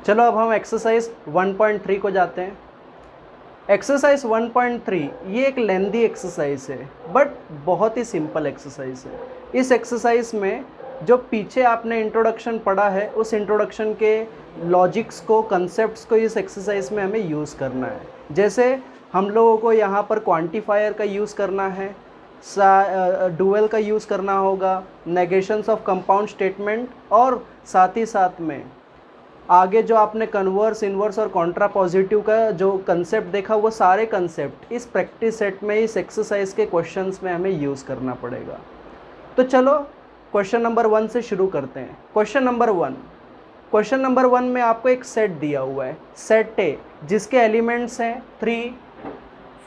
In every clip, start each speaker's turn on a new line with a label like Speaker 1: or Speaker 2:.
Speaker 1: चलो अब हम एक्सरसाइज 1.3 को जाते हैं। एक्सरसाइज 1.3 ये एक लेंदी एक्सरसाइज है बट बहुत ही सिंपल एक्सरसाइज है। इस एक्सरसाइज में जो पीछे आपने इंट्रोडक्शन पढ़ा है उस इंट्रोडक्शन के लॉजिक्स को, कंसेप्ट्स को इस एक्सरसाइज में हमें यूज़ करना है। जैसे हम लोगों को यहाँ पर क्वांटिफायर का यूज़ करना है, डुअल का यूज़ करना होगा, नेगेशंस ऑफ कंपाउंड स्टेटमेंट, और साथ ही साथ में आगे जो आपने कन्वर्स, इन्वर्स और कॉन्ट्रापॉजिटिव का जो कंसेप्ट देखा वो सारे कंसेप्ट इस प्रैक्टिस सेट में, इस एक्सरसाइज के क्वेश्चंस में हमें यूज़ करना पड़ेगा। तो चलो क्वेश्चन नंबर 1 से शुरू करते हैं। क्वेश्चन नंबर 1 में आपको एक सेट दिया हुआ है, सेट ए, जिसके एलिमेंट्स हैं 3,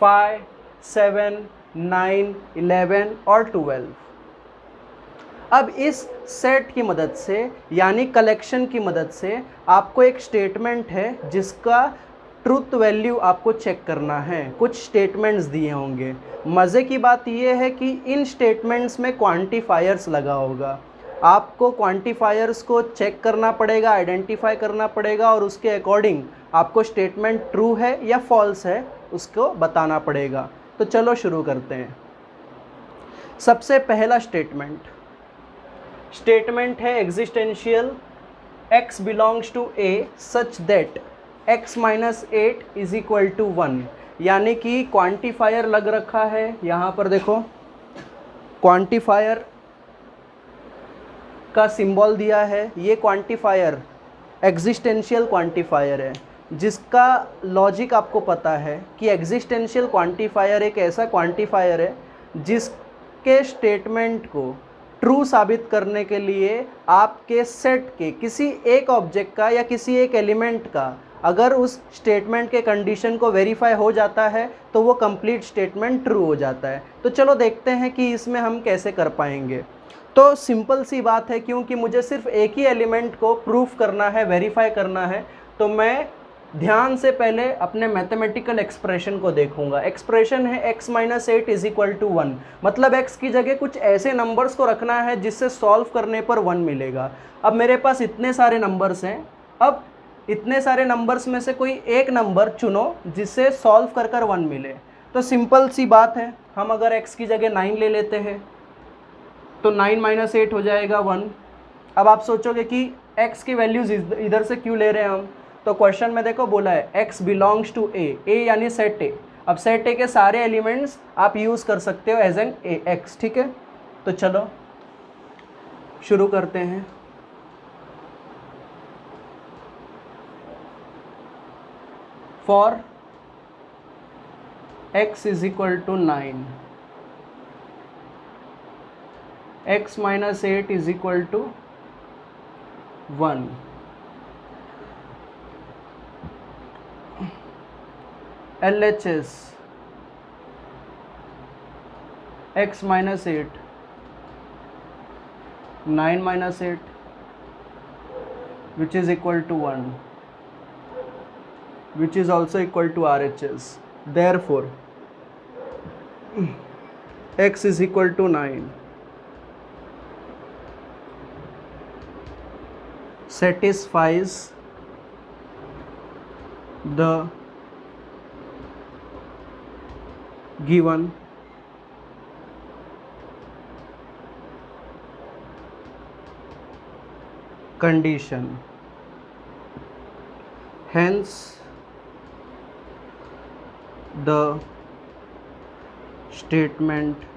Speaker 1: 5, 7, 9, 11 और 12। अब इस सेट की मदद से यानी कलेक्शन की मदद से आपको एक स्टेटमेंट है जिसका ट्रूथ वैल्यू आपको चेक करना है। कुछ स्टेटमेंट्स दिए होंगे। मज़े की बात यह है कि इन स्टेटमेंट्स में क्वांटिफायर्स लगा होगा। आपको क्वांटिफायर्स को चेक करना पड़ेगा, आइडेंटिफाई करना पड़ेगा और उसके अकॉर्डिंग आपको स्टेटमेंट ट्रू है या फॉल्स है उसको बताना पड़ेगा। तो चलो शुरू करते हैं। सबसे पहला स्टेटमेंट है existential x belongs to a such that x minus 8 is equal to 1, यानी कि क्वांटिफायर लग रखा है। यहाँ पर देखो क्वांटिफायर का सिंबल दिया है। ये क्वांटिफायर एग्जिस्टेंशियल क्वांटिफायर है जिसका लॉजिक आपको पता है कि एग्जिस्टेंशियल क्वांटिफायर एक ऐसा क्वांटिफायर है जिसके स्टेटमेंट को ट्रू साबित करने के लिए आपके सेट के किसी एक ऑब्जेक्ट का या किसी एक एलिमेंट का अगर उस स्टेटमेंट के कंडीशन को वेरीफाई हो जाता है तो वो कंप्लीट स्टेटमेंट ट्रू हो जाता है। तो चलो देखते हैं कि इसमें हम कैसे कर पाएंगे। तो सिंपल सी बात है, क्योंकि मुझे सिर्फ एक ही एलिमेंट को प्रूफ करना है, वेरीफाई करना है, तो मैं ध्यान से पहले अपने मैथमेटिकल एक्सप्रेशन को देखूंगा। एक्सप्रेशन है x minus 8 is equal to 1, मतलब x की जगह कुछ ऐसे नंबर्स को रखना है जिससे सॉल्व करने पर 1 मिलेगा। अब मेरे पास इतने सारे नंबर्स हैं, अब इतने सारे नंबर्स में से कोई एक नंबर चुनो जिससे सॉल्व कर कर 1 मिले। तो सिंपल सी बात है, हम अगर x की जगह 9 ले लेते हैं तो 9 माइनस 8 हो जाएगा 1। अब आप सोचोगे कि x की वैल्यूज़ इधर से क्यों ले रहे हैं हम, तो क्वेश्चन में देखो बोला है x बिलोंग्स टू a यानी सेट ए। अब सेट ए के सारे एलिमेंट्स आप यूज़ कर सकते हो एज एन x, ठीक है। तो चलो शुरू करते हैं। For x is equal to 9, x minus 8 is equal to 1, LHS x minus 8, 9 minus 8 which is equal to 1, which is also equal to RHS. Therefore x is equal to 9 satisfies the given condition. Hence the statement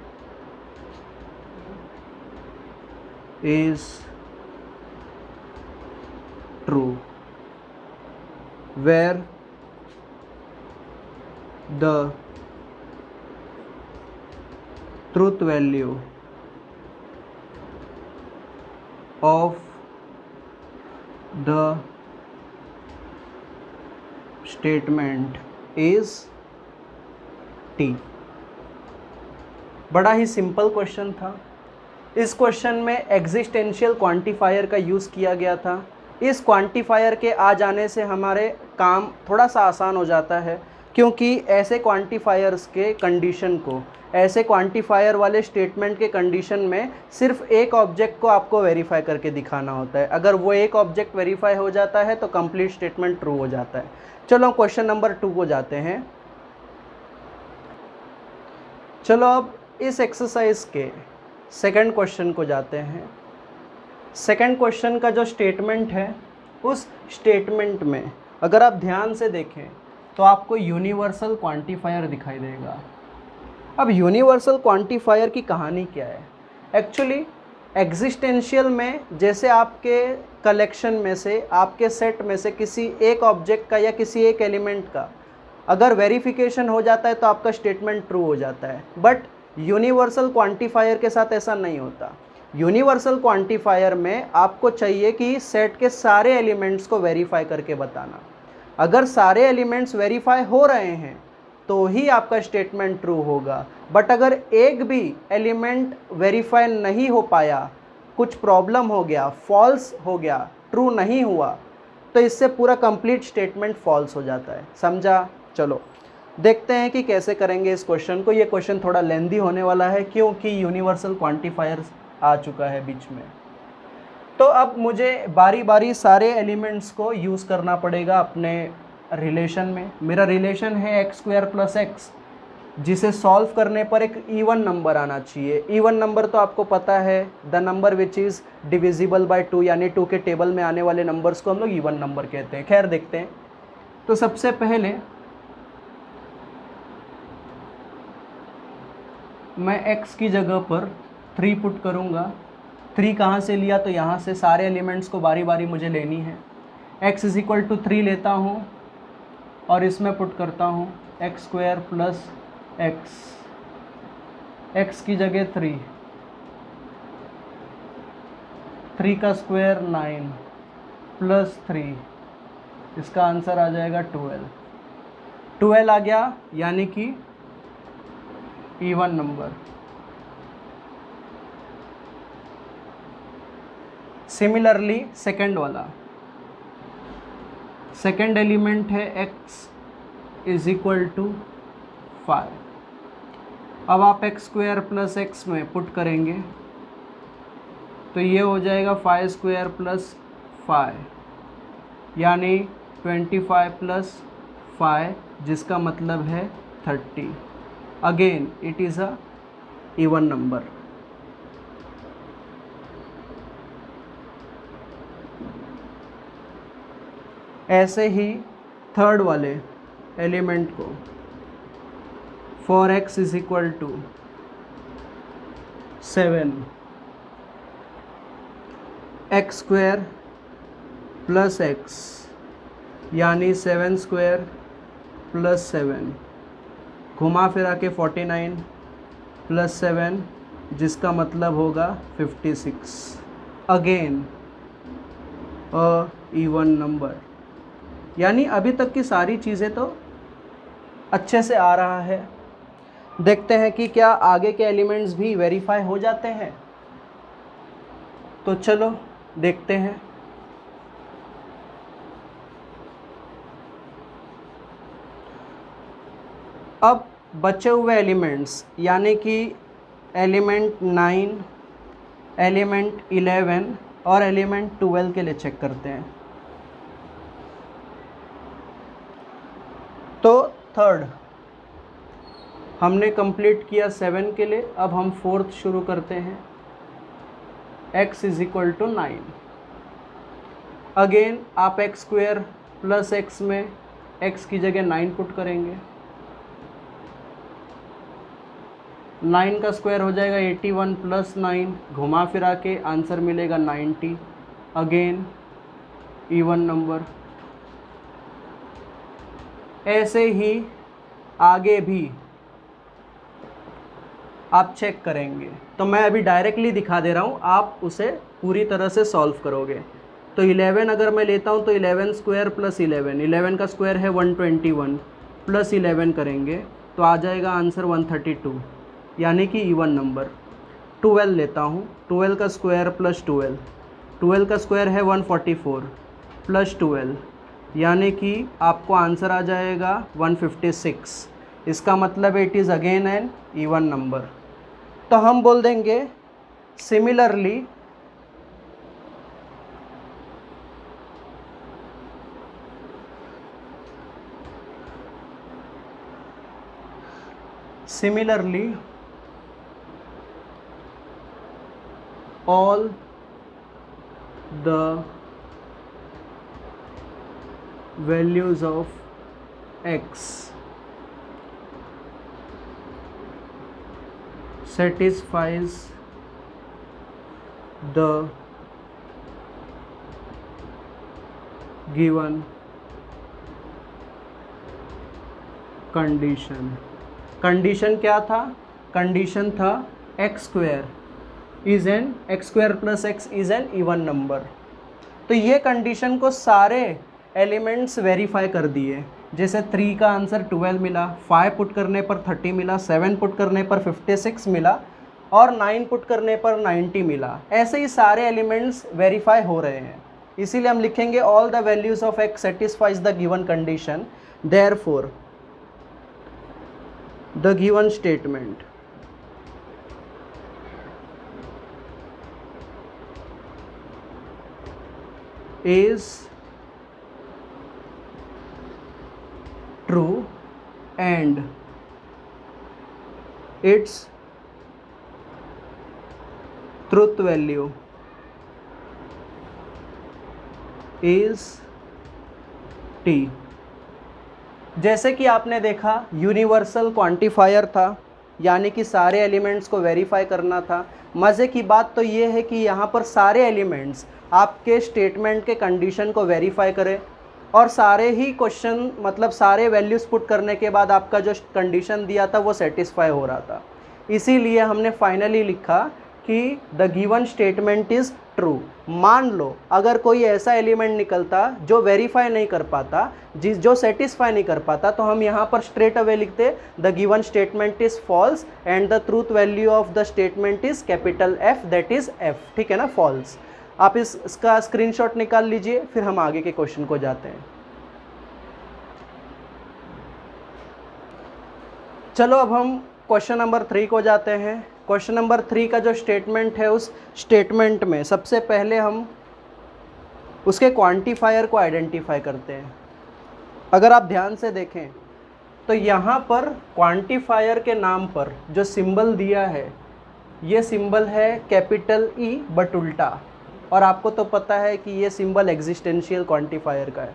Speaker 1: is true, where the truth value of the statement is T। बड़ा ही simple question था। इस question में existential quantifier का use किया गया था। इस क्वांटिफायर के आ जाने से हमारे काम थोड़ा सा आसान हो जाता है। क्योंकि ऐसे क्वांटिफायर्स के कंडीशन को, ऐसे क्वांटिफायर वाले स्टेटमेंट के कंडीशन में सिर्फ एक ऑब्जेक्ट को आपको वेरीफाई करके दिखाना होता है। अगर वो एक ऑब्जेक्ट वेरीफाई हो जाता है तो कंप्लीट स्टेटमेंट ट्रू हो जाता है। चलो क्वेश्चन नंबर 2 को जाते हैं। चलो अब इस एक्सरसाइज के सेकंड क्वेश्चन को जाते हैं। सेकंड क्वेश्चन का जो स्टेटमेंट है, उस स्टेटमेंट में अगर आप ध्यान से देखें तो आपको यूनिवर्सल क्वांटिफायर दिखाई देगा। अब यूनिवर्सल क्वांटिफायर की कहानी क्या है? एक्चुअली एग्जिस्टेंशियल में जैसे आपके कलेक्शन में से, आपके सेट में से किसी एक ऑब्जेक्ट का या किसी एक एलिमेंट का अगर वेरिफिकेशन हो जाता है तो आपका स्टेटमेंट ट्रू हो जाता है। बट यूनिवर्सल क्वांटिफायर के साथ ऐसा नहीं होता। यूनिवर्सल क्वांटिफायर में आपको चाहिए कि सेट के सारे एलिमेंट्स को वेरीफाई करके बताना। अगर सारे एलिमेंट्स वेरीफाई हो रहे हैं तो ही आपका स्टेटमेंट ट्रू होगा। बट अगर एक भी एलिमेंट वेरीफाई नहीं हो पाया, कुछ प्रॉब्लम हो गया, फॉल्स हो गया, ट्रू नहीं हुआ, तो इससे पूरा कंप्लीट स्टेटमेंट फॉल्स हो जाता है। समझा? चलो देखते हैं कि कैसे करेंगे इस क्वेश्चन को। ये क्वेश्चन थोड़ा लेंदी होने वाला है क्योंकि यूनिवर्सल क्वांटिफायर्स आ चुका है बीच में। तो अब मुझे बारी बारी सारे एलिमेंट्स को यूज़ करना पड़ेगा अपने रिलेशन में। मेरा रिलेशन है x² + x, जिसे सॉल्व करने पर एक इवन नंबर आना चाहिए। इवन नंबर तो आपको पता है, the number which is divisible by 2, यानी 2 के टेबल में आने वाले नंबर्स को हम लोग इवन नंबर कहते हैं। खैर देखते हैं। तो सबसे पहले मैं x की जगह पर 3 पुट करूँगा। 3 कहाँ से लिया? तो यहाँ से सारे एलिमेंट्स को बारी बारी मुझे लेनी है। x = 3 लेता हूँ और इसमें पुट करता हूँ x² + x। x की जगह 3, 3 का स्क्वायर 9 + 3, इसका आंसर आ जाएगा 12। 12 आ गया, यानी कि इवन नंबर। सिमिलरली सेकंड वाला, सेकंड एलिमेंट है x = 5। अब आप x² + x में पुट करेंगे तो ये हो जाएगा 5² + 5, यानी 25 + 5, जिसका मतलब है 30। Again it is a even number. ऐसे ही थर्ड वाले एलिमेंट को, फॉर x = 7, x² + x, यानी 7² + 7, घुमा फिरा के 49 + 7, जिसका मतलब होगा 56। Again a even number. यानी अभी तक की सारी चीज़ें तो अच्छे से आ रहा है। देखते हैं कि क्या आगे के एलिमेंट्स भी वेरीफाई हो जाते हैं। तो चलो देखते हैं। अब बचे हुए एलिमेंट्स, यानी कि एलिमेंट 9, एलिमेंट 11 और एलिमेंट 12 के लिए चेक करते हैं। तो थर्ड हमने कंप्लीट किया 7 के लिए। अब हम फोर्थ शुरू करते हैं। x = 9। अगेन आप x² + x में x की जगह 9 पुट करेंगे। 9 का स्क्वायर हो जाएगा 81 + 9, घुमा फिरा के आंसर मिलेगा 90। Again even number. ऐसे ही आगे भी आप चेक करेंगे। तो मैं अभी डायरेक्टली दिखा दे रहा हूँ, आप उसे पूरी तरह से सॉल्व करोगे। तो 11 अगर मैं लेता हूँ तो 11² + 11, 11 का स्क्वायर है 121, + 11 करेंगे तो आ जाएगा आंसर 132, यानी कि इवन नंबर। 12 लेता हूँ, 12 का स्क्वायर + 12, 12 का स्क्वायर है 144, + 12, यानी कि आपको आंसर आ जाएगा 156। इसका मतलब it is again an even number. तो हम बोल देंगे similarly all the values of x satisfies the given condition. Condition क्या था? कंडीशन था x square plus x is an even number. तो ये कंडीशन को सारे एलिमेंट्स वेरीफाई कर दिए। जैसे 3 का आंसर 12 मिला, 5 पुट करने पर 30 मिला, 7 पुट करने पर 56 मिला और 9 पुट करने पर 90 मिला। ऐसे ही सारे एलिमेंट्स वेरीफाई हो रहे हैं। इसीलिए हम लिखेंगे all the values of x satisfies the given condition, therefore the given statement is true and its truth value is t। जैसे कि आपने देखा यूनिवर्सल क्वांटिफायर था, यानी कि सारे एलिमेंट्स को वेरीफाई करना था। मज़े की बात तो ये है कि यहाँ पर सारे एलिमेंट्स आपके स्टेटमेंट के कंडीशन को वेरीफाई करें और सारे ही क्वेश्चन मतलब सारे वैल्यूज़ पुट करने के बाद आपका जो कंडीशन दिया था वो सेटिस्फाई हो रहा था। इसीलिए हमने फाइनली लिखा कि the given statement is true. मान लो अगर कोई ऐसा एलिमेंट निकलता जो वेरीफाई नहीं कर पाता, जो सेटिस्फाई नहीं कर पाता, तो हम यहाँ पर स्ट्रेट अवे लिखते the given statement is false and the truth value of the statement is capital F, that is F. ठीक है ना, फॉल्स। आप इसका स्क्रीनशॉट निकाल लीजिए, फिर हम आगे के क्वेश्चन को जाते हैं। चलो अब हम क्वेश्चन नंबर 3 को जाते हैं। क्वेश्चन नंबर 3 का जो स्टेटमेंट है, उस स्टेटमेंट में सबसे पहले हम उसके क्वांटिफायर को आइडेंटिफाई करते हैं। अगर आप ध्यान से देखें तो यहाँ पर क्वांटिफायर के नाम पर जो सिंबल दिया है, ये सिंबल है कैपिटल ई बट उल्टा, और आपको तो पता है कि ये सिंबल एग्जिस्टेंशियल क्वांटिफायर का है।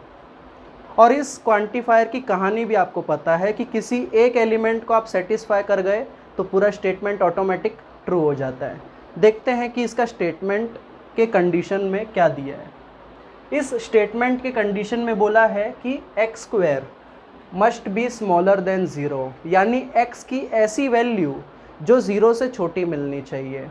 Speaker 1: और इस क्वांटिफायर की कहानी भी आपको पता है कि किसी एक एलिमेंट को आप सेटिस्फाई कर गए तो पूरा स्टेटमेंट ऑटोमेटिक ट्रू हो जाता है। देखते हैं कि इसका स्टेटमेंट के कंडीशन में क्या दिया है। इस स्टेटमेंट के कंडीशन में बोला है कि x square must be smaller than 0, यानी एक्स की ऐसी वैल्यू जो 0 से छोटी मिलनी चाहिए।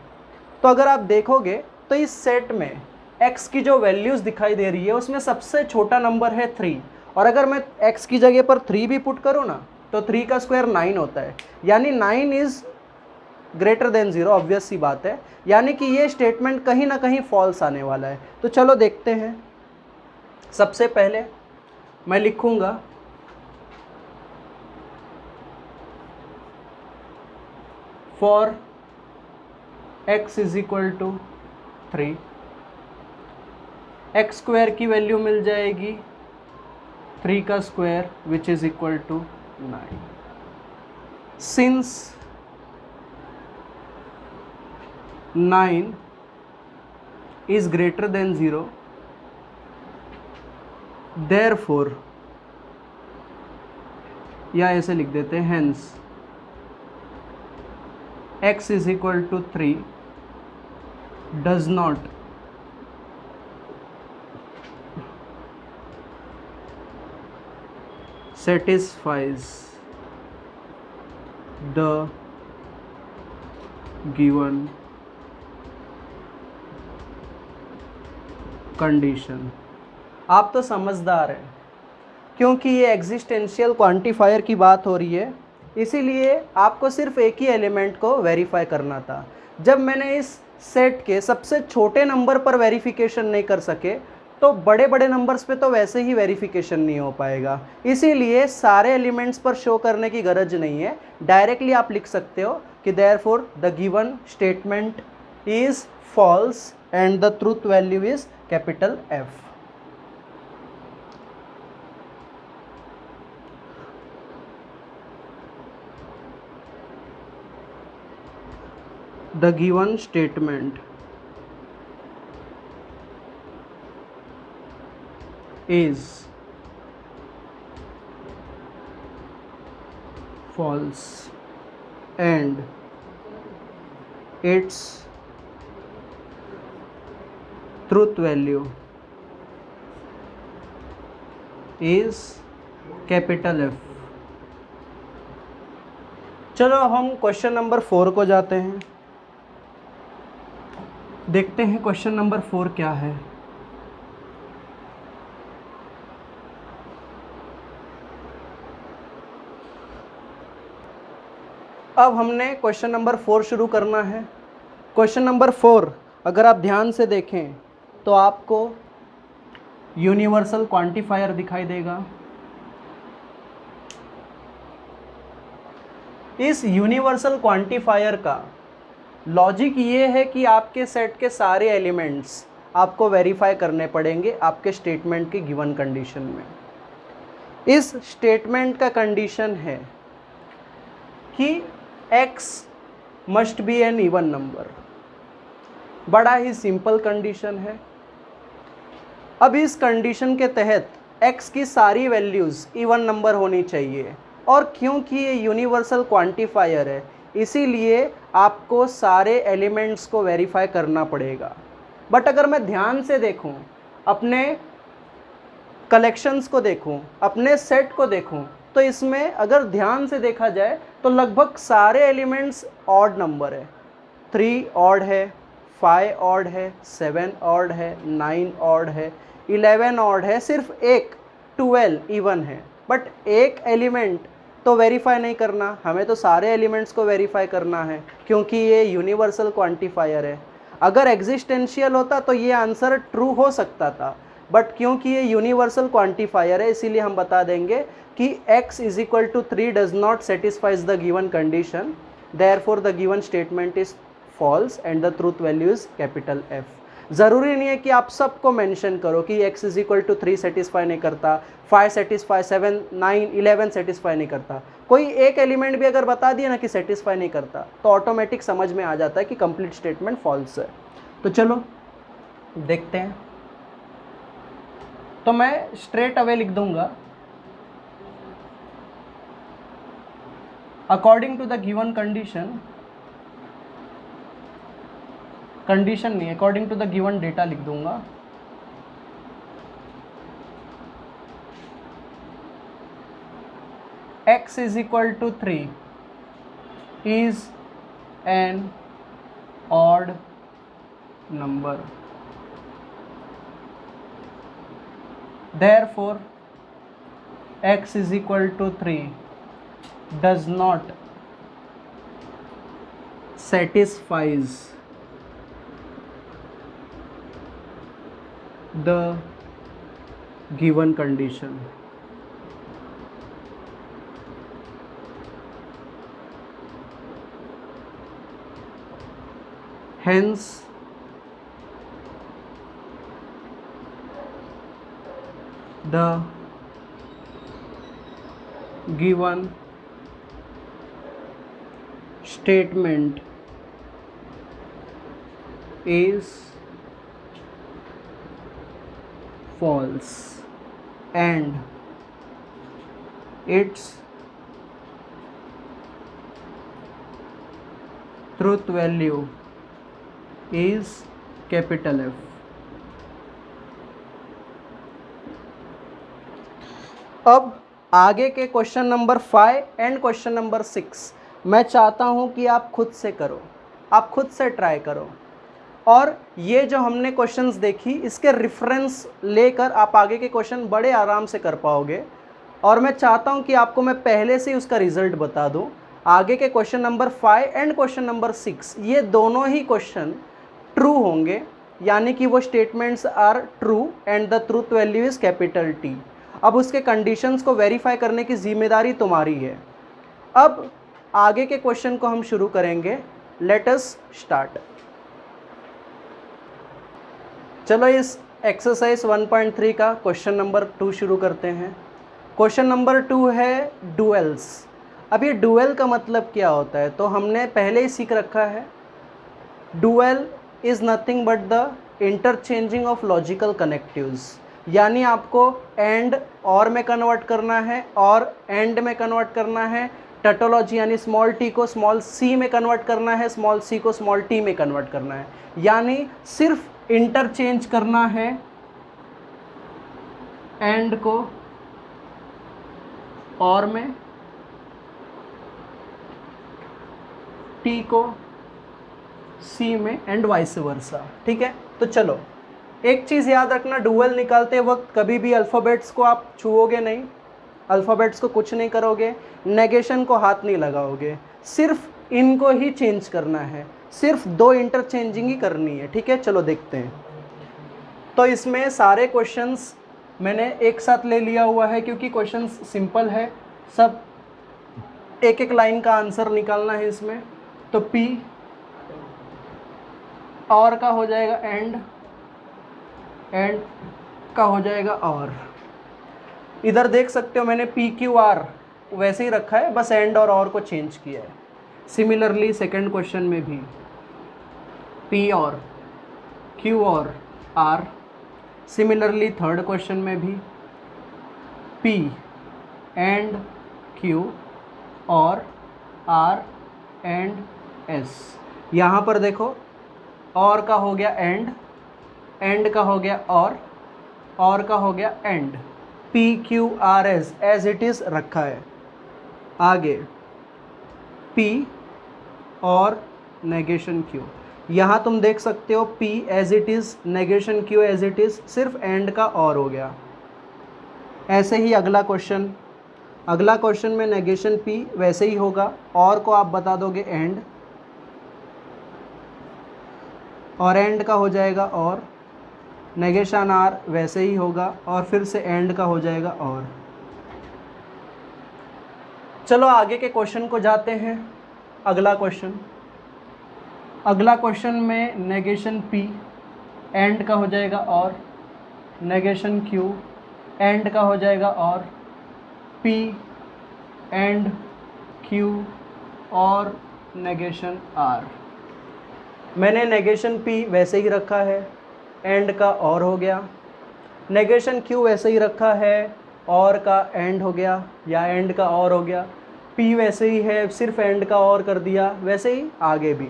Speaker 1: तो अगर आप देखोगे तो इस सेट में एक्स की जो वैल्यूज़ दिखाई दे रही है उसमें सबसे छोटा नंबर है 3, और अगर मैं एक्स की जगह पर 3 भी पुट करूँ ना तो 3 का स्क्वायर 9 होता है, यानी 9 इज़ ग्रेटर देन 0। ऑब्वियस सी बात है, यानी कि ये स्टेटमेंट कहीं ना कहीं फॉल्स आने वाला है। तो चलो देखते हैं। सबसे पहले मैं लिखूंगा for x is equal to 3, x square की वैल्यू मिल जाएगी 3 का square which is equal to 9। Since 9 is greater than 0, therefore, या ऐसे लिख देते हैं hence x is equal to 3 does not satisfies the given condition. आप तो समझदार हैं, क्योंकि ये एग्जिस्टेंशियल क्वांटिफायर की बात हो रही है, इसीलिए आपको सिर्फ एक ही एलिमेंट को वेरीफाई करना था। जब मैंने इस सेट के सबसे छोटे नंबर पर वेरिफिकेशन नहीं कर सके तो बड़े बड़े नंबर्स पे तो वैसे ही वेरिफिकेशन नहीं हो पाएगा, इसीलिए सारे एलिमेंट्स पर शो करने की गरज नहीं है। डायरेक्टली आप लिख सकते हो कि therefore the given statement is false and the truth value is capital F। The given statement is false and its truth value is capital F। चलो हम क्वेश्चन नंबर 4 को जाते हैं, देखते हैं क्वेश्चन नंबर 4 क्या है। अब हमने क्वेश्चन नंबर 4 शुरू करना है। क्वेश्चन नंबर 4 अगर आप ध्यान से देखें तो आपको यूनिवर्सल क्वांटिफायर दिखाई देगा। इस यूनिवर्सल क्वांटिफायर का लॉजिक ये है कि आपके सेट के सारे एलिमेंट्स आपको वेरीफाई करने पड़ेंगे आपके स्टेटमेंट की गिवन कंडीशन में। इस स्टेटमेंट का कंडीशन है कि x must be an even number. बड़ा ही सिंपल कंडीशन है। अब इस कंडीशन के तहत x की सारी वैल्यूज़ इवन नंबर होनी चाहिए, और क्योंकि ये यूनिवर्सल क्वांटिफायर है इसीलिए आपको सारे एलिमेंट्स को वेरीफाई करना पड़ेगा। बट अगर मैं ध्यान से देखूं, अपने कलेक्शंस को देखूं, अपने सेट को देखूं, तो इसमें अगर ध्यान से देखा जाए तो लगभग सारे एलिमेंट्स ऑड नंबर है। 3 ऑड है, 5 ऑड है, 7 ऑड है, 9 ऑड है, 11 ऑड है, सिर्फ एक 12 इवन है। बट एक एलिमेंट तो वेरीफाई नहीं करना, हमें तो सारे एलिमेंट्स को वेरीफाई करना है क्योंकि ये यूनिवर्सल क्वांटिफायर है। अगर एग्जिस्टेंशियल होता तो ये आंसर ट्रू हो सकता था, बट क्योंकि ये यूनिवर्सल क्वांटिफायर है इसीलिए हम बता देंगे कि x is equal to 3 does not satisfies the given condition, therefore the given statement is false and the truth value is capital F। ज़रूरी नहीं है कि आप सबको मेंशन करो कि x is equal to 3 satisfy नहीं करता, 5 सेटिस्फाई, 7, 9, 11 सेटिस्फाई नहीं करता। कोई एक एलिमेंट भी अगर बता दिया ना कि सेटिस्फाई नहीं करता तो ऑटोमेटिक समझ में आ जाता है कि कंप्लीट स्टेटमेंट फॉल्स है। तो चलो देखते हैं। तो मैं स्ट्रेट अवे लिख दूंगा according to the given condition, condition नहीं, according to the given data लिख दूंगा। x is equal to 3 is an odd number, therefore x is equal to 3 does not satisfies the given condition। Hence the given statement is false and its truth value is capital F। अब आगे के question number 5 and question number 6 मैं चाहता हूं कि आप खुद से करो, आप खुद से ट्राई करो, और ये जो हमने क्वेश्चंस देखी इसके रेफरेंस लेकर आप आगे के क्वेश्चन बड़े आराम से कर पाओगे। और मैं चाहता हूं कि आपको मैं पहले से ही उसका रिजल्ट बता दूं। आगे के question number 5 and question number 6 ये दोनों ही क्वेश्चन ट्रू होंगे, यानी कि वो statements are true and the truth value is capital T. अब उसके कंडीशंस को वेरीफाई करने की जिम्मेदारी तुम्हारी है। अब आगे के क्वेश्चन को हम शुरू करेंगे। Let us start. चलो इस एक्सरसाइज 1.3 का क्वेश्चन नंबर 2 शुरू करते हैं। क्वेश्चन नंबर 2 है डुएल्स। अब ये डुएल का मतलब क्या होता है तो हमने पहले ही सीख रखा है। Dual is nothing but the interchanging of logical connectives, यानी आपको एंड और में कन्वर्ट करना है और एंड में कन्वर्ट करना है। टटोलॉजी यानी स्मॉल टी को स्मॉल सी में कन्वर्ट करना है, स्मॉल सी को स्मॉल टी में कन्वर्ट करना है, यानी सिर्फ इंटरचेंज करना है एंड को और में, टी को सी में एंड वाइस वर्सा। ठीक है, तो चलो एक चीज़ याद रखना, डुअल निकालते वक्त कभी भी अल्फ़ाबेट्स को आप छुओगे नहीं, अल्फ़ाबेट्स को कुछ नहीं करोगे, नेगेशन को हाथ नहीं लगाओगे, सिर्फ इनको ही चेंज करना है, सिर्फ 2 इंटरचेंजिंग ही करनी है। ठीक है, चलो देखते हैं। तो इसमें सारे क्वेश्चंस मैंने एक साथ ले लिया हुआ है क्योंकि क्वेश्चंस सिंपल है, सब एक एक लाइन का आंसर निकालना है इसमें। तो P और का हो जाएगा एंड का हो जाएगा और। इधर देख सकते हो मैंने PQR वैसे ही रखा है, बस एंड और को चेंज किया है। सिमिलरली सेकंड क्वेश्चन में भी P और Q और R। सिमिलरली थर्ड क्वेश्चन में भी P एंड Q और R एंड S। यहाँ पर देखो और का हो गया एंड का हो गया और का हो गया and. PQRS as it is रखा है। आगे P और नेगेशन Q, यहाँ तुम देख सकते हो P as it is, negation Q as it is, सिर्फ एंड का और हो गया। ऐसे ही अगला क्वेश्चन में नेगेशन P वैसे ही होगा, और को आप बता दोगे एंड, और एंड का हो जाएगा और, नेगेशन R वैसे ही होगा और फिर से एंड का हो जाएगा और। चलो आगे के क्वेश्चन को जाते हैं। अगला क्वेश्चन में नेगेशन P एंड का हो जाएगा और, नेगेशन Q एंड का हो जाएगा और, P एंड Q और नेगेशन R। मैंने नेगेशन P वैसे ही रखा है, एंड का और हो गया, नेगेशन Q वैसे ही रखा है, और का एंड हो गया या एंड का और हो गया, P वैसे ही है, सिर्फ एंड का और कर दिया, वैसे ही आगे भी।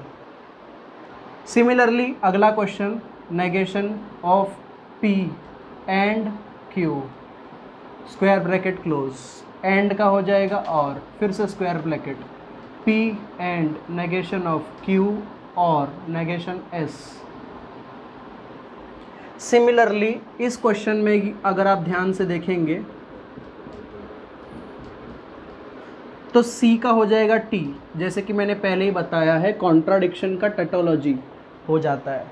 Speaker 1: सिमिलरली अगला question, negation of P and Q, square bracket close, and का हो जाएगा और, फिर से square bracket, P and negation of Q और नेगेशन S। सिमिलरली इस क्वेश्चन में अगर आप ध्यान से देखेंगे तो C का हो जाएगा T, जैसे कि मैंने पहले ही बताया है कॉन्ट्राडिक्शन का टटोलॉजी हो जाता है,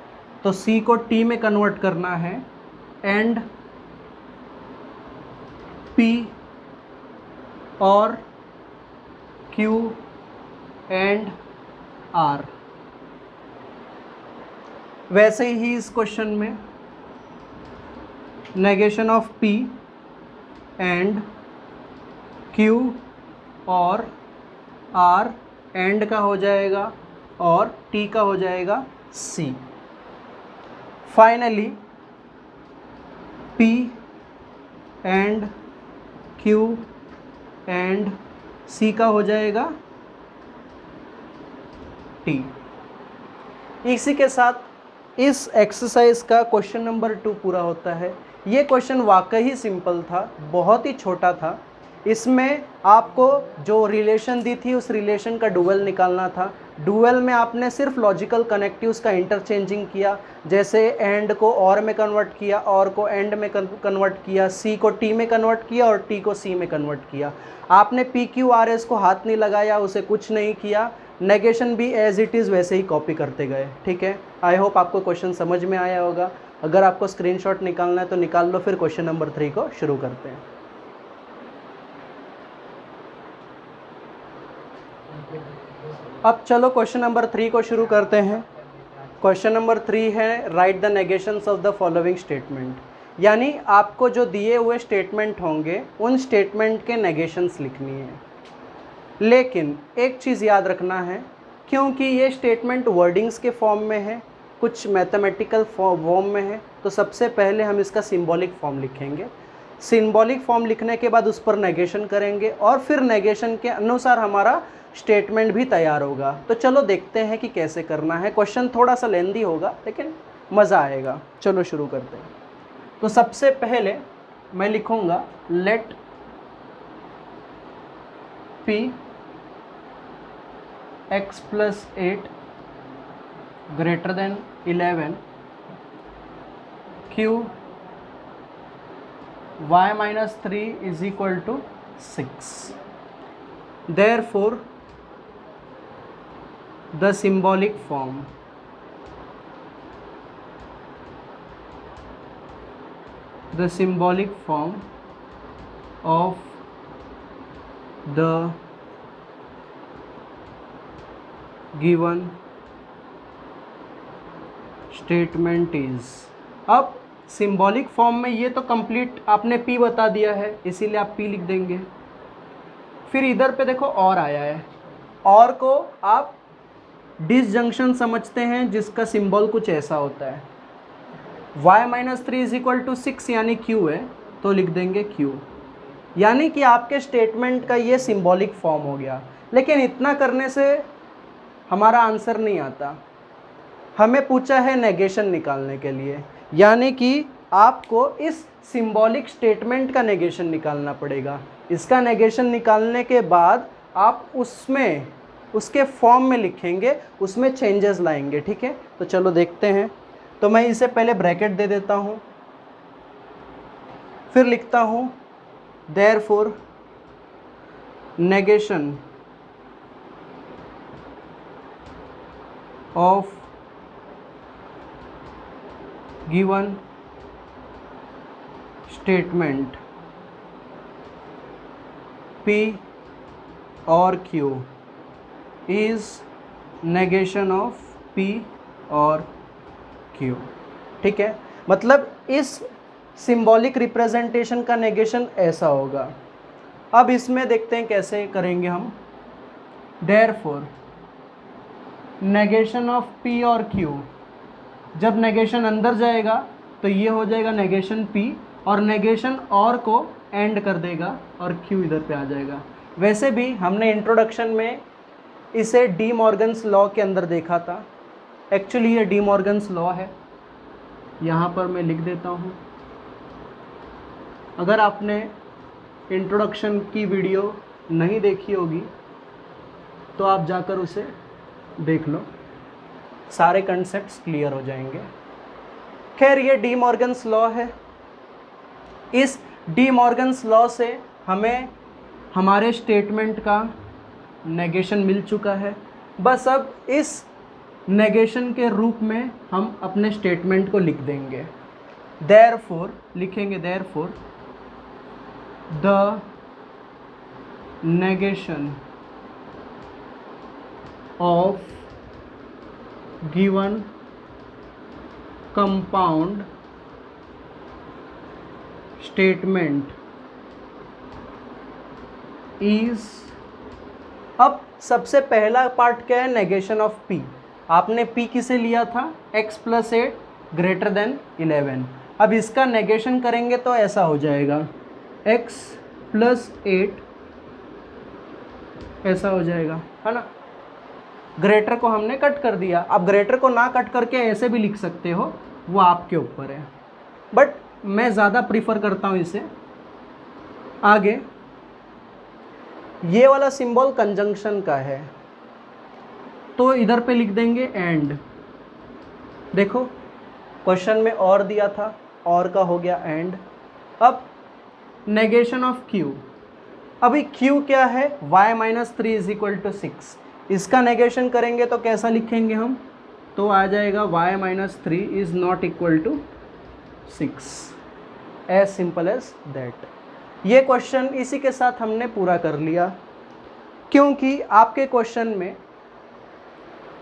Speaker 1: तो C को T में कन्वर्ट करना है, एंड P और Q एंड R। वैसे ही इस क्वेश्चन में negation of P and Q और R, एंड का हो जाएगा और T का हो जाएगा C। Finally P and Q and C का हो जाएगा T। इसी के साथ इस एक्सरसाइज का क्वेश्चन नंबर 2 पूरा होता है। ये क्वेश्चन वाकई सिंपल था, बहुत ही छोटा था। इसमें आपको जो रिलेशन दी थी उस रिलेशन का डुअल निकालना था। डुअल में आपने सिर्फ लॉजिकल कनेक्टिव्स का इंटरचेंजिंग किया, जैसे एंड को और में कन्वर्ट किया, और को एंड में कन्वर्ट किया, सी को टी में कन्वर्ट किया और टी को सी में कन्वर्ट किया। आपने पी क्यू आर एस को हाथ नहीं लगाया, उसे कुछ नहीं किया, नेगेशन भी एज इट इज़ वैसे ही कॉपी करते गए। ठीक है, आई होप आपको क्वेश्चन समझ में आया होगा। अगर आपको स्क्रीनशॉट निकालना है तो निकाल लो, फिर क्वेश्चन नंबर 3 को शुरू करते हैं। अब चलो क्वेश्चन नंबर 3 को शुरू करते हैं। क्वेश्चन नंबर 3 है write the negations of the following statement, यानी आपको जो दिए हुए स्टेटमेंट होंगे उन स्टेटमेंट के नेगेशंस लिखनी है। लेकिन एक चीज़ याद रखना है, क्योंकि ये स्टेटमेंट वर्डिंग्स के फॉर्म में है, कुछ मैथमेटिकल फॉर्म में है, तो सबसे पहले हम इसका सिंबॉलिक फॉर्म लिखेंगे। सिंबॉलिक फॉर्म लिखने के बाद उस पर नेगेशन करेंगे और फिर नेगेशन के अनुसार हमारा स्टेटमेंट भी तैयार होगा। तो चलो देखते हैं कि कैसे करना है। क्वेश्चन थोड़ा सा लेंदी होगा लेकिन मज़ा आएगा। चलो शुरू करते हैं। तो सबसे पहले मैं लिखूँगा late p x + 8 greater than 11 q y - 3 = 6। Therefore the symbolic form of the given statement is. अब सिंबॉलिक फॉर्म में ये तो कंप्लीट आपने p बता दिया है, इसीलिए आप p लिख देंगे। फिर इधर पे देखो और आया है, और को आप डिसजंक्शन समझते हैं जिसका सिंबल कुछ ऐसा होता है। y - 3 = 6 यानी q है, तो लिख देंगे q, यानी कि आपके स्टेटमेंट का ये सिंबॉलिक फॉर्म हो गया। लेकिन इतना करने से हमारा आंसर नहीं आता, हमें पूछा है नेगेशन निकालने के लिए, यानी कि आपको इस सिंबॉलिक स्टेटमेंट का नेगेशन निकालना पड़ेगा। इसका नेगेशन निकालने के बाद आप उसमें उसके फॉर्म में लिखेंगे, उसमें चेंजेस लाएंगे। ठीक है, तो चलो देखते हैं। तो मैं इसे पहले ब्रैकेट दे देता हूँ, फिर लिखता हूँ therefore negation of given statement P और Q is negation of P और Q। ठीक है, मतलब इस सिंबॉलिक रिप्रेजेंटेशन का नेगेशन ऐसा होगा। अब इसमें देखते हैं कैसे करेंगे हम। देयरफॉर नेगेशन ऑफ P और Q, जब नेगेशन अंदर जाएगा तो ये हो जाएगा नेगेशन P, और नेगेशन और को एंड कर देगा और Q इधर पे आ जाएगा। वैसे भी हमने इंट्रोडक्शन में इसे डी मॉर्गन्स लॉ के अंदर देखा था। एक्चुअली ये डी मॉर्गन्स लॉ है, यहाँ पर मैं लिख देता हूँ। अगर आपने इंट्रोडक्शन की वीडियो नहीं देखी होगी तो आप जाकर उसे देख लो, सारे कंसेप्ट्स क्लियर हो जाएंगे। खैर, ये डी मॉर्गन्स लॉ है। इस डी मॉर्गन्स लॉ से हमें हमारे स्टेटमेंट का नेगेशन मिल चुका है। बस अब इस नेगेशन के रूप में हम अपने स्टेटमेंट को लिख देंगे। देयरफॉर लिखेंगे, therefore the negation of given compound statement is. अब सबसे पहला पार्ट क्या है, नेगेशन ऑफ P। आपने P किसे लिया था, x + 8 > 11। अब इसका नेगेशन करेंगे तो ऐसा हो जाएगा x + 8 ऐसा हो जाएगा, है ना। ग्रेटर को हमने कट कर दिया। अब ग्रेटर को ना कट करके ऐसे भी लिख सकते हो, वो आपके ऊपर है, बट मैं ज़्यादा प्रीफर करता हूँ इसे। आगे ये वाला सिंबल कंजंक्शन का है, तो इधर पे लिख देंगे एंड। देखो क्वेश्चन में और दिया था, और का हो गया एंड। अब नेगेशन ऑफ Q, अभी Q क्या है, y - 3 = 6, इसका नेगेशन करेंगे तो कैसा लिखेंगे हम, तो आ जाएगा y minus 3 is not equal to 6, as simple as that. ये क्वेश्चन इसी के साथ हमने पूरा कर लिया, क्योंकि आपके क्वेश्चन में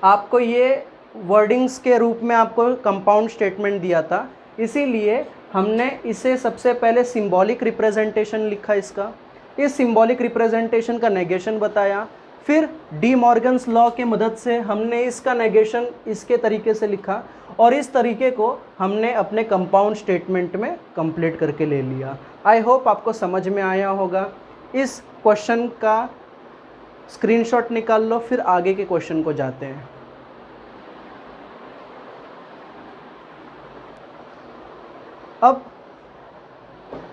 Speaker 1: आपको ये वर्डिंग्स के रूप में आपको कंपाउंड स्टेटमेंट दिया था, इसीलिए हमने इसे सबसे पहले सिंबॉलिक रिप्रेजेंटेशन लिखा इसका, इस सिंबॉलिक रिप्रेजेंटेशन का नेगेशन बताया, फिर डी मॉर्गन्स लॉ के मदद से हमने इसका नेगेशन इसके तरीके से लिखा, और इस तरीके को हमने अपने कंपाउंड स्टेटमेंट में कंप्लीट करके ले लिया। आई होप आपको समझ में आया होगा। इस क्वेश्चन का स्क्रीनशॉट निकाल लो, फिर आगे के क्वेश्चन को जाते हैं। अब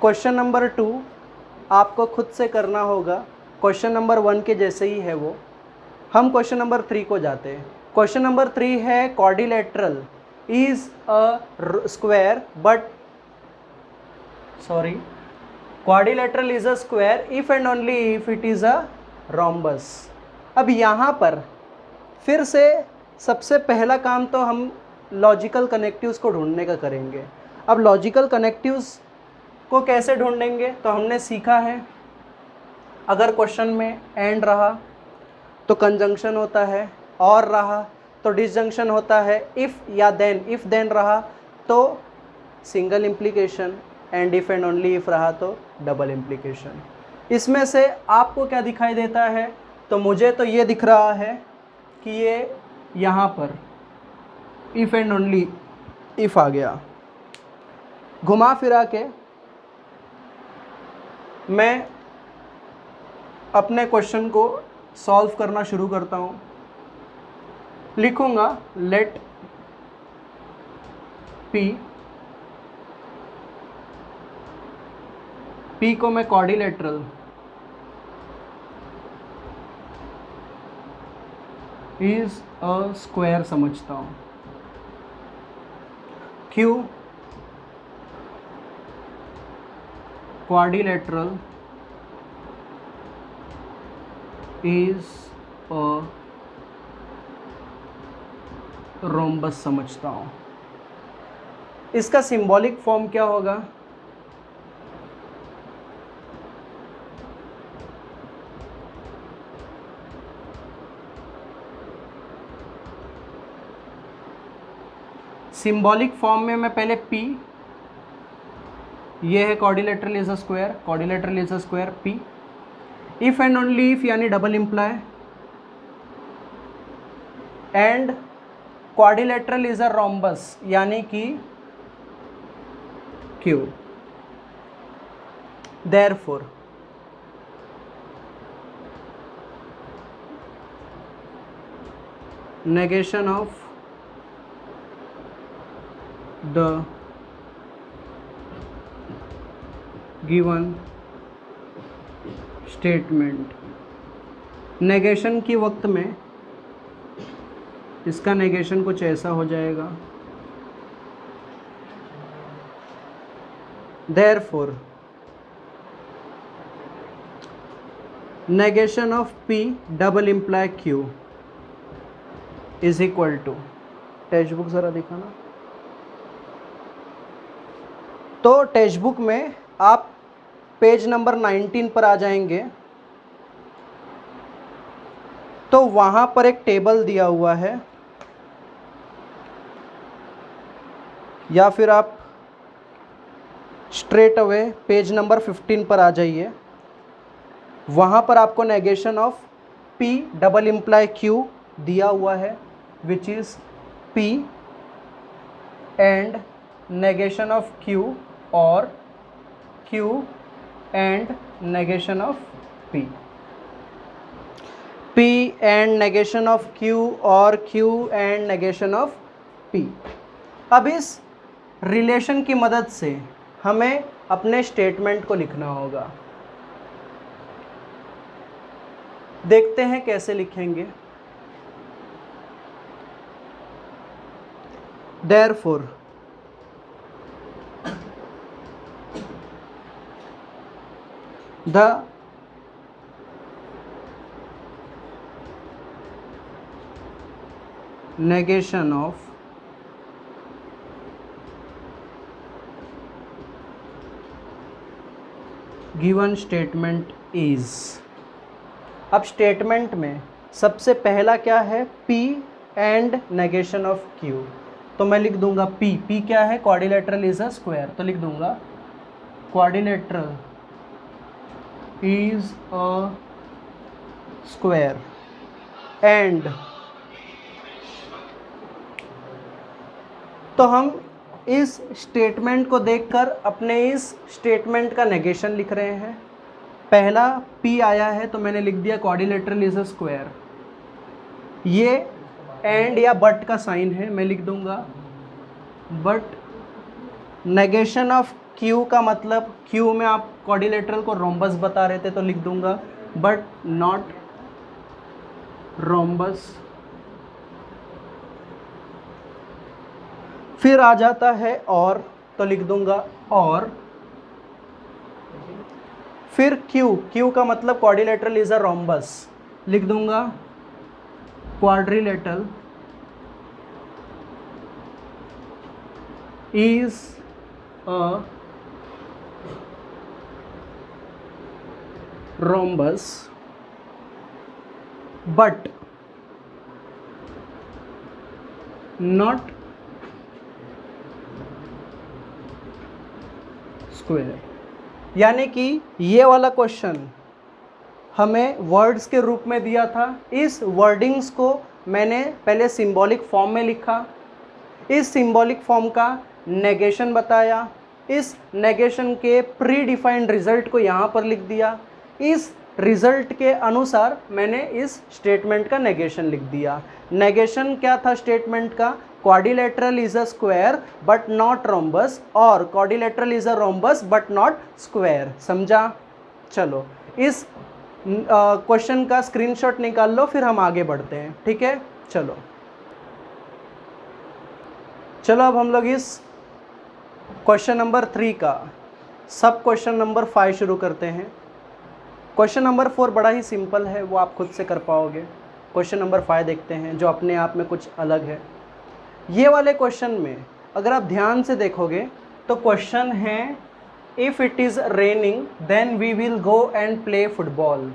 Speaker 1: क्वेश्चन नंबर 2 आपको खुद से करना होगा, क्वेश्चन नंबर 1 के जैसे ही है वो। हम क्वेश्चन नंबर 3 को जाते हैं। क्वेश्चन नंबर 3 है quadrilateral is a square but quadrilateral is a square if and only if it is a rhombus. अब यहाँ पर फिर से सबसे पहला काम तो हम लॉजिकल कनेक्टिव्स को ढूंढने का करेंगे। अब लॉजिकल कनेक्टिव्स को कैसे ढूंढेंगे, तो हमने सीखा है अगर क्वेश्चन में एंड रहा तो कंजंक्शन होता है, और रहा तो डिसजंक्शन होता है, इफ़ या देन, इफ़ देन रहा तो single implication, and if and only if रहा तो डबल इम्प्लीकेशन। इसमें से आपको क्या दिखाई देता है, तो मुझे तो ये दिख रहा है कि ये यहाँ पर इफ़ एंड ओनली इफ़ आ गया। घुमा फिरा के मैं अपने क्वेश्चन को सॉल्व करना शुरू करता हूँ। लिखूँगा लेट P को मैं क्वाड्रिलेटरल इज अ स्क्वायर समझता हूँ, Q quadrilateral is a rhombus समझता हूँ। इसका सिंबॉलिक फॉर्म क्या होगा, सिंबॉलिक फॉर्म में मैं पहले P, ये है quadrilateral is a square, quadrilateral is a square P, if and only if यानी double imply, and quadrilateral is a rhombus यानी कि Q। Therefore negation of the given statement, negation की वक्त में इसका नेगेशन कुछ ऐसा हो जाएगा। Therefore negation of P double imply Q is equal to, text book ज़रा दिखाना। तो टेक्स्ट बुक में आप पेज नंबर 19 पर आ जाएंगे, तो वहाँ पर एक टेबल दिया हुआ है, या फिर आप स्ट्रेट अवे पेज नंबर 15 पर आ जाइए। वहाँ पर आपको negation of P double imply Q दिया हुआ है, which is P and negation of Q और Q and negation of P, P and negation of Q और Q and negation of P। अब इस रिलेशन की मदद से हमें अपने स्टेटमेंट को लिखना होगा। देखते हैं कैसे लिखेंगे। Therefore the negation of given statement is. अब स्टेटमेंट में सबसे पहला क्या है, P and negation of Q। तो मैं लिख दूंगा P क्या है, क्वाड्रिलेटरल इज अ स्क्वायर, तो लिख दूंगा quadrilateral is a square and, तो हम इस स्टेटमेंट को देखकर अपने इस स्टेटमेंट का नेगेशन लिख रहे हैं। पहला P आया है तो मैंने लिख दिया क्वाड्रिलेटरल इज अ स्क्वायर। ये एंड या बट का साइन है, मैं लिख दूंगा बट। नेगेशन ऑफ Q का मतलब, Q में आप क्वाड्रिलेटरल को रोम्बस बता रहे थे तो लिख दूंगा बट नॉट रोम्बस। फिर आ जाता है और, तो लिख दूंगा और। फिर Q का मतलब क्वाड्रिलेटरल इज अ रोम्बस, लिख दूंगा quadrilateral is a rhombus but not square. यानी कि ये वाला क्वेश्चन हमें वर्ड्स के रूप में दिया था, इस वर्डिंग्स को मैंने पहले सिंबॉलिक फॉर्म में लिखा, इस सिंबॉलिक फॉर्म का नेगेशन बताया, इस नेगेशन के प्री डिफाइंड रिजल्ट को यहाँ पर लिख दिया, इस रिजल्ट के अनुसार मैंने इस स्टेटमेंट का नेगेशन लिख दिया। नेगेशन क्या था स्टेटमेंट का, quadrilateral is a square but not rhombus, और quadrilateral is a rhombus but not square. समझा? चलो इस क्वेश्चन का स्क्रीनशॉट निकाल लो, फिर हम आगे बढ़ते हैं, ठीक है? चलो अब हम लोग इस क्वेश्चन नंबर 3 का सब क्वेश्चन नंबर 5 शुरू करते हैं। क्वेश्चन नंबर 4 बड़ा ही सिंपल है, वो आप खुद से कर पाओगे। क्वेश्चन नंबर 5 देखते हैं, जो अपने आप में कुछ अलग है। ये वाले क्वेश्चन में अगर आप ध्यान से देखोगे तो क्वेश्चन है, if it is raining then we will go and play football.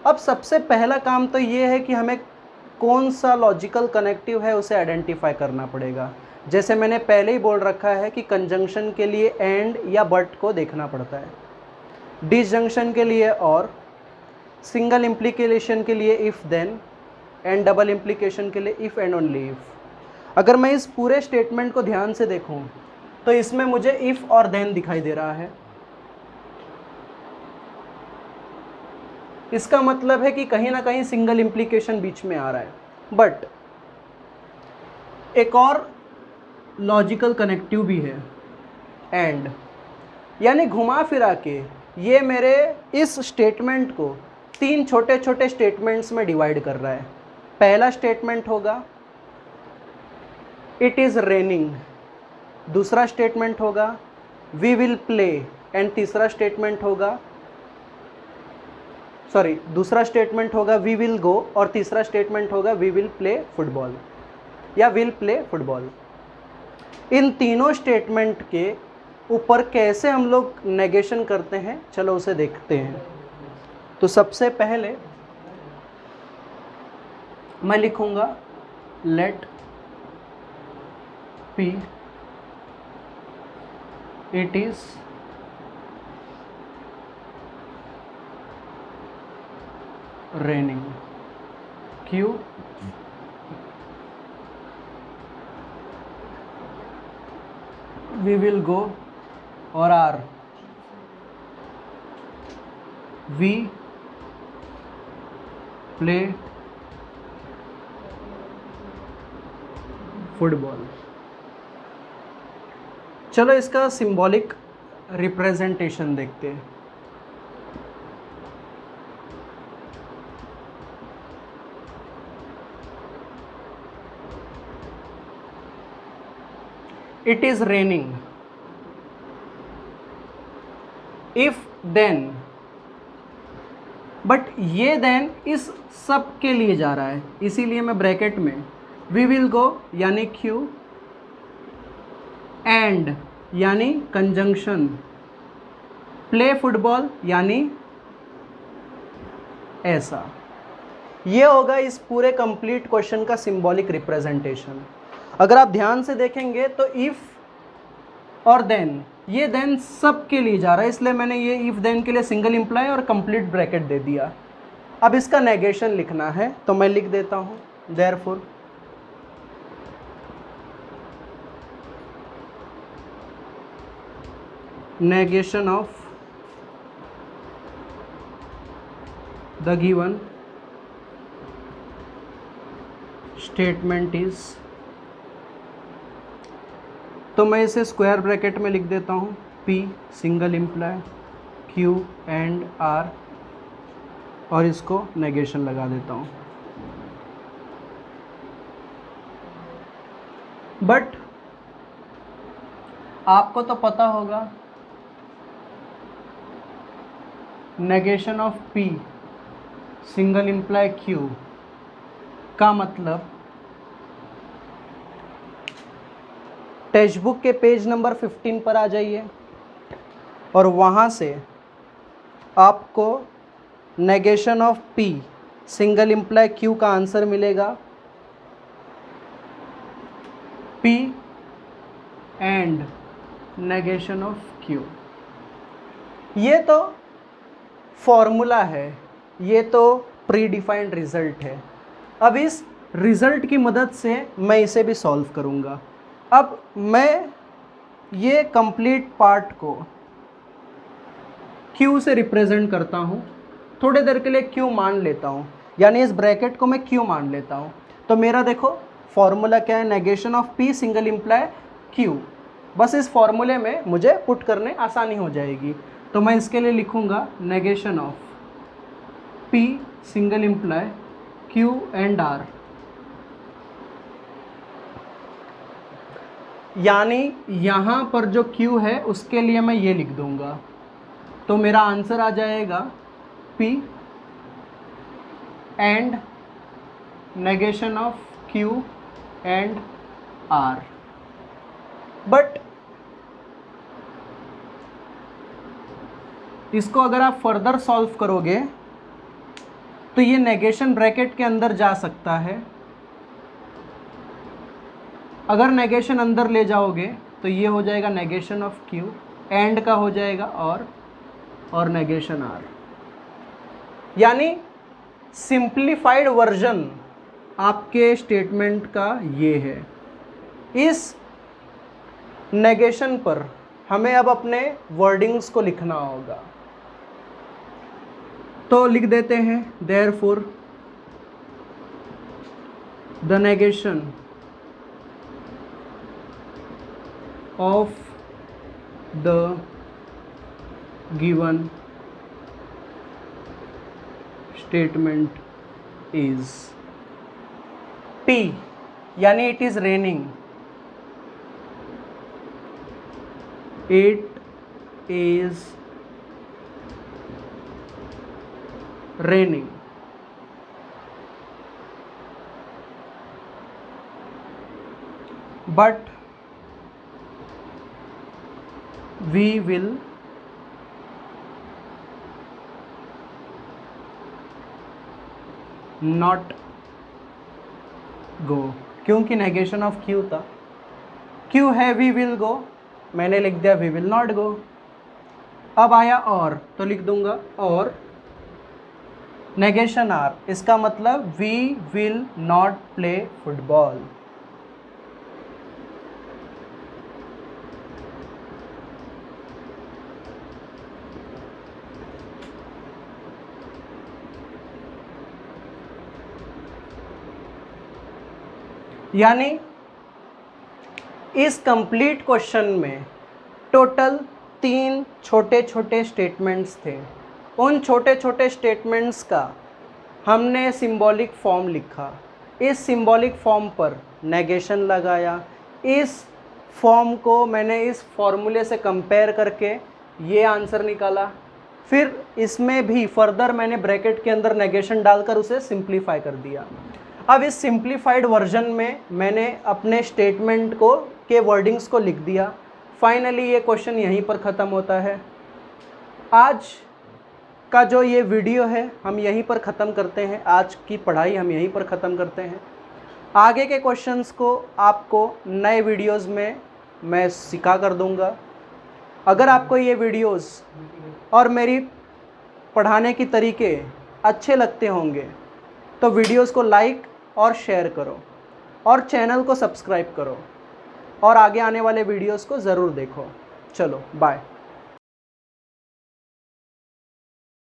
Speaker 1: अब सबसे पहला काम तो ये है कि हमें कौन सा लॉजिकल कनेक्टिव है उसे आइडेंटिफाई करना पड़ेगा। जैसे मैंने पहले ही बोल रखा है कि कंजंक्शन के लिए एंड या बट को देखना पड़ता है, डिसजंक्शन के लिए और, सिंगल इम्प्लीकेशन के लिए if then, and double implication के लिए इफ़ एंड ओनली इफ़। अगर मैं इस पूरे स्टेटमेंट को ध्यान से देखूं तो इसमें मुझे इफ़ और देन दिखाई दे रहा है। इसका मतलब है कि कहीं ना कहीं सिंगल इम्प्लीकेशन बीच में आ रहा है। बट एक और लॉजिकल कनेक्टिव भी है, एंड, यानी घुमा फिरा के ये मेरे इस स्टेटमेंट को 3 छोटे छोटे स्टेटमेंट्स में डिवाइड कर रहा है। पहला स्टेटमेंट होगा इट इज़ रेनिंग, दूसरा स्टेटमेंट होगा वी विल प्ले, एंड तीसरा स्टेटमेंट होगा, दूसरा स्टेटमेंट होगा वी विल गो, और तीसरा स्टेटमेंट होगा वी विल प्ले फुटबॉल या विल प्ले फुटबॉल। इन तीनों स्टेटमेंट के ऊपर कैसे हम लोग नेगेशन करते हैं, चलो उसे देखते हैं। तो सबसे पहले मैं लिखूंगा let P it is raining, Q we will go, और R वी प्ले फुटबॉल। चलो इसका सिंबॉलिक रिप्रेजेंटेशन देखते हैं। It is raining, if then, but ये देन इस सब के लिए जा रहा है, इसीलिए मैं ब्रैकेट में वी विल गो यानी क्यू, एंड यानी कंजंक्शन, प्ले फुटबॉल यानी ऐसा। ये होगा इस पूरे कंप्लीट क्वेश्चन का सिंबॉलिक रिप्रेजेंटेशन। अगर आप ध्यान से देखेंगे तो इफ और देन, ये देन सब के लिए जा रहा है, इसलिए मैंने ये इफ देन के लिए सिंगल इंप्लाई और कंप्लीट ब्रैकेट दे दिया। अब इसका नेगेशन लिखना है तो मैं लिख देता हूँ, therefore negation of the given statement is, तो मैं इसे स्क्वायर ब्रैकेट में लिख देता हूँ, P single imply Q and R, और इसको नेगेशन लगा देता हूँ। बट आपको तो पता होगा negation of P single imply Q का मतलब, टेक्स्ट बुक के पेज नंबर 15 पर आ जाइए और वहाँ से आपको negation of P single imply Q का आंसर मिलेगा P and negation of Q। ये तो फॉर्मूला है, ये तो प्री डिफाइंड रिजल्ट है। अब इस रिजल्ट की मदद से मैं इसे भी सॉल्व करूँगा। अब मैं ये कंप्लीट पार्ट को Q से रिप्रेजेंट करता हूँ, थोड़ी देर के लिए Q मान लेता हूँ, यानी इस ब्रैकेट को मैं Q मान लेता हूँ। तो मेरा देखो फॉर्मूला क्या है, negation of P single imply Q। बस इस फॉर्मूले में मुझे पुट करने आसानी हो जाएगी। तो मैं इसके लिए लिखूँगा negation of P single imply Q and R, यानी यहाँ पर जो Q है उसके लिए मैं ये लिख दूँगा। तो मेरा आंसर आ जाएगा P and negation of Q and R। But इसको अगर आप फर्दर सॉल्व करोगे तो ये नेगेशन ब्रैकेट के अंदर जा सकता है। अगर नेगेशन अंदर ले जाओगे तो ये हो जाएगा नेगेशन ऑफ Q, एंड का हो जाएगा और नेगेशन R। यानी सिंप्लीफाइड वर्जन आपके स्टेटमेंट का ये है। इस नेगेशन पर हमें अब अपने वर्डिंग्स को लिखना होगा। तो लिख देते हैं, therefore the negation of the given statement is P, यानी it is raining, it is raining, but we will not go, क्योंकि नेगेशन ऑफ Q था। Q है we will go, मैंने लिख दिया we will not go। अब आया और, तो लिख दूंगा और नेगेशन R, इसका मतलब we will not play football. यानी इस कंप्लीट क्वेश्चन में टोटल 3 छोटे छोटे स्टेटमेंट्स थे। उन छोटे छोटे स्टेटमेंट्स का हमने सिंबॉलिक फॉर्म लिखा, इस सिंबॉलिक फॉर्म पर नेगेशन लगाया, इस फॉर्म को मैंने इस फॉर्मूले से कंपेयर करके ये आंसर निकाला, फिर इसमें भी फर्दर मैंने ब्रैकेट के अंदर नेगेशन डालकर उसे सिंप्लीफाई कर दिया। अब इस सिंप्लीफाइड वर्जन में मैंने अपने स्टेटमेंट को के वर्डिंग्स को लिख दिया। फाइनली ये क्वेश्चन यहीं पर ख़त्म होता है। आज का जो ये वीडियो है हम यहीं पर ख़त्म करते हैं, आज की पढ़ाई हम यहीं पर ख़त्म करते हैं। आगे के क्वेश्चंस को आपको नए वीडियोस में मैं सिखा कर दूंगा। अगर आपको ये वीडियोस और मेरी पढ़ाने की तरीके अच्छे लगते होंगे तो वीडियोस को लाइक और शेयर करो और चैनल को सब्सक्राइब करो और आगे आने वाले वीडियोस को ज़रूर देखो। चलो बाय।